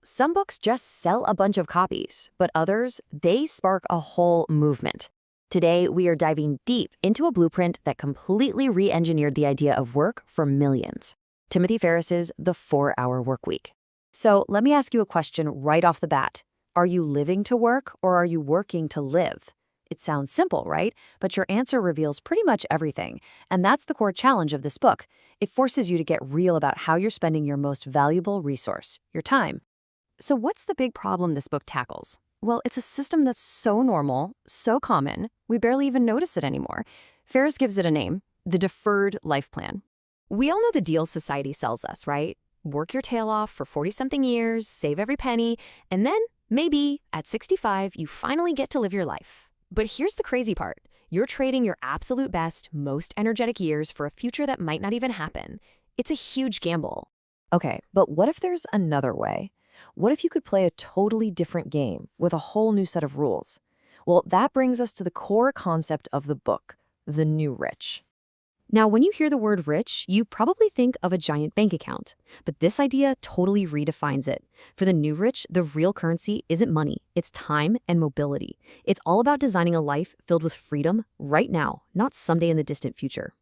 Some books just sell a bunch of copies, but others, they spark a whole movement. Today, we are diving deep into a blueprint that completely re-engineered the idea of work for millions. Timothy Ferriss's The 4-Hour Workweek. So let me ask you a question right off the bat. Are you living to work or are you working to live? It sounds simple, right? But your answer reveals pretty much everything. And that's the core challenge of this book. It forces you to get real about how you're spending your most valuable resource, your time. So what's the big problem this book tackles? Well, it's a system that's so normal, so common, we barely even notice it anymore. Ferriss gives it a name, the deferred life plan. We all know the deal society sells us, right? Work your tail off for 40-something years, save every penny, and then, maybe, at 65, you finally get to live your life. But here's the crazy part. You're trading your absolute best, most energetic years for a future that might not even happen. It's a huge gamble. Okay, but what if there's another way? What if you could play a totally different game with a whole new set of rules? Well, that brings us to the core concept of the book, the new rich. Now, when you hear the word rich, you probably think of a giant bank account. But this idea totally redefines it. For the new rich, the real currency isn't money, it's time and mobility. It's all about designing a life filled with freedom right now, not someday in the distant future.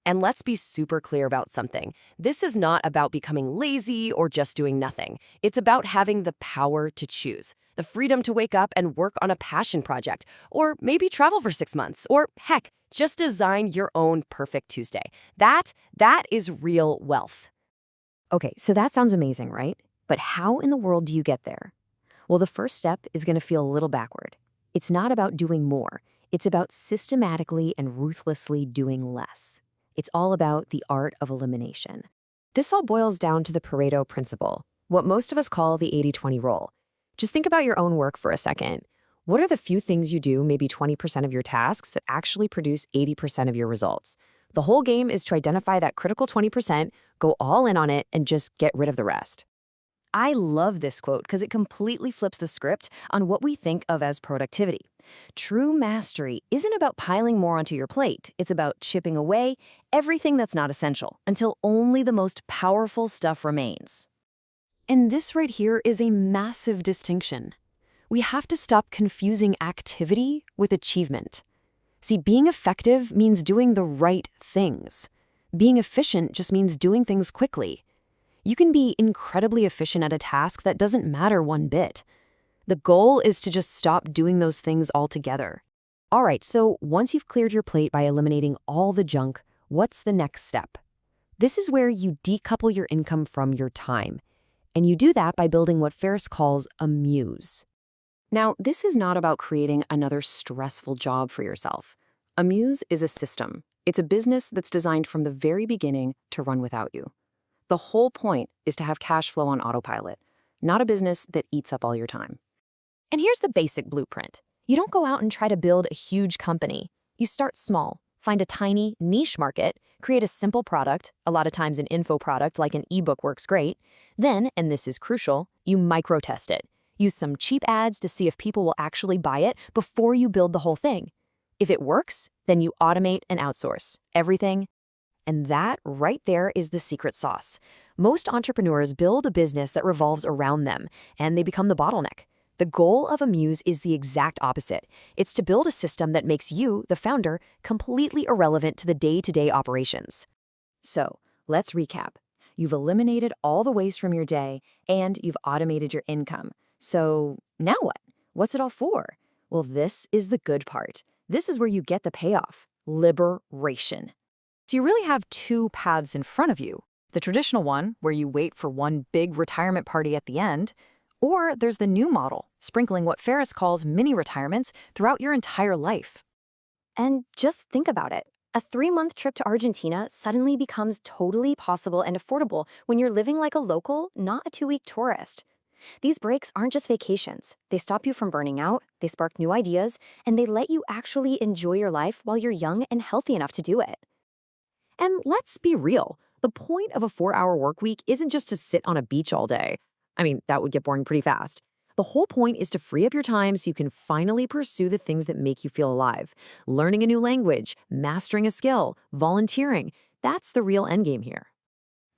And let's be super clear about something. This is not about becoming lazy or just doing nothing. It's about having the power to choose, the freedom to wake up and work on a passion project, or maybe travel for 6 months, or heck, just design your own perfect Tuesday. That is real wealth. Okay, so that sounds amazing, right? But how in the world do you get there? Well, the first step is going to feel a little backward. It's not about doing more. It's about systematically and ruthlessly doing less. It's all about the art of elimination. This all boils down to the Pareto principle, what most of us call the 80-20 rule. Just think about your own work for a second. What are the few things you do, maybe 20% of your tasks, that actually produce 80% of your results? The whole game is to identify that critical 20%, go all in on it, and just get rid of the rest. I love this quote because it completely flips the script on what we think of as productivity. True mastery isn't about piling more onto your plate. It's about chipping away everything that's not essential until only the most powerful stuff remains. And this right here is a massive distinction. We have to stop confusing activity with achievement. See, being effective means doing the right things. Being efficient just means doing things quickly. You can be incredibly efficient at a task that doesn't matter one bit. The goal is to just stop doing those things altogether. All right, so once you've cleared your plate by eliminating all the junk, what's the next step? This is where you decouple your income from your time. And you do that by building what Ferriss calls a muse. Now, this is not about creating another stressful job for yourself. A muse is a system. It's a business that's designed from the very beginning to run without you. The whole point is to have cash flow on autopilot, not a business that eats up all your time. And here's the basic blueprint. You don't go out and try to build a huge company. You start small, find a tiny niche market, create a simple product, a lot of times an info product like an ebook works great. Then, and this is crucial, you micro-test it. Use some cheap ads to see if people will actually buy it before you build the whole thing. If it works, then you automate and outsource everything. And that right there is the secret sauce. Most entrepreneurs build a business that revolves around them, and they become the bottleneck. The goal of a muse is the exact opposite. It's to build a system that makes you, the founder, completely irrelevant to the day-to-day operations. So, let's recap. You've eliminated all the waste from your day, and you've automated your income. So, now what? What's it all for? Well, this is the good part. This is where you get the payoff: liberation. So you really have two paths in front of you. The traditional one, where you wait for one big retirement party at the end, or there's the new model, sprinkling what Ferriss calls mini retirements throughout your entire life. And just think about it. A 3-month trip to Argentina suddenly becomes totally possible and affordable when you're living like a local, not a 2-week tourist. These breaks aren't just vacations. They stop you from burning out, they spark new ideas, and they let you actually enjoy your life while you're young and healthy enough to do it. And let's be real, the point of a 4-hour work week isn't just to sit on a beach all day. I mean, that would get boring pretty fast. The whole point is to free up your time so you can finally pursue the things that make you feel alive. Learning a new language, mastering a skill, volunteering. That's the real endgame here.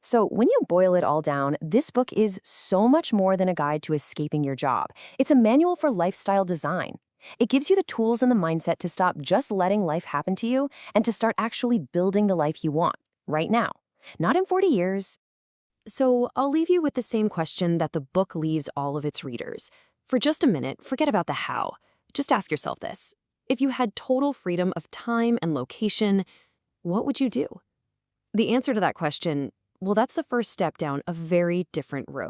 So, when you boil it all down, this book is so much more than a guide to escaping your job. It's a manual for lifestyle design. It gives you the tools and the mindset to stop just letting life happen to you and to start actually building the life you want, right now. Not in 40 years. So, I'll leave you with the same question that the book leaves all of its readers. For just a minute, forget about the how. Just ask yourself this. If you had total freedom of time and location, what would you do? The answer to that question, well, that's the first step down a very different road.